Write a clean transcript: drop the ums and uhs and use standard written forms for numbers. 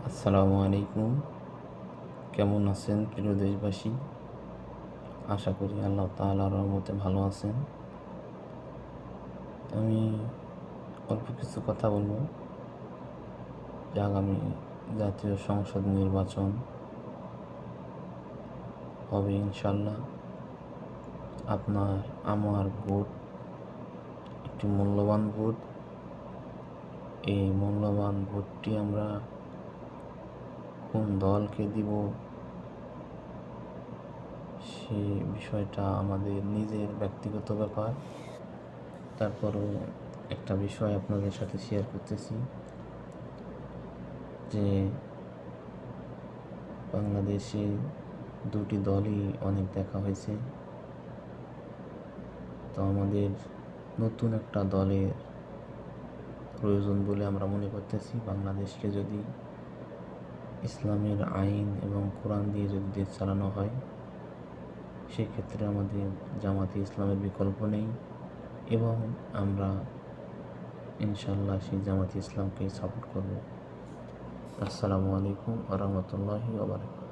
আসসালামু আলাইকুম। কেমন আছেন প্রিয় দেশবাসী? আশা করি আল্লাহ তাআলার রহমতে ভালো আছেন। আমি অল্প কিছু কথা বলবো যে আগামী জাতীয় সংসদ নির্বাচন হবে ইনশাল্লাহ। আপনার আমার ভোট একটি মূল্যবান ভোট। এই মূল্যবান ভোটটি আমরা কোন দলকে দিব সে বিষয়টা আমাদের নিজের ব্যক্তিগত ব্যাপার। তারপরও একটা বিষয় আপনাদের সাথে শেয়ার করতেছি যে বাংলাদেশে দুটি দলই অনেক দেখা হয়েছে। তো আমাদের নতুন একটা দলের প্রয়োজন বলে আমরা মনে করতেছি। বাংলাদেশকে যদি ইসলামের আইন এবং কোরআন দিয়ে যদি দেশ চালানো হয়, সেক্ষেত্রে আমাদের জামাতে ইসলামের বিকল্প নেই এবং আমরা ইনশাল্লাহ সেই জামাতে ইসলামকে সাপোর্ট করব। আসসালামু আলাইকুম ওয়া রাহমাতুল্লাহি ওয়া বারাকাতুহু।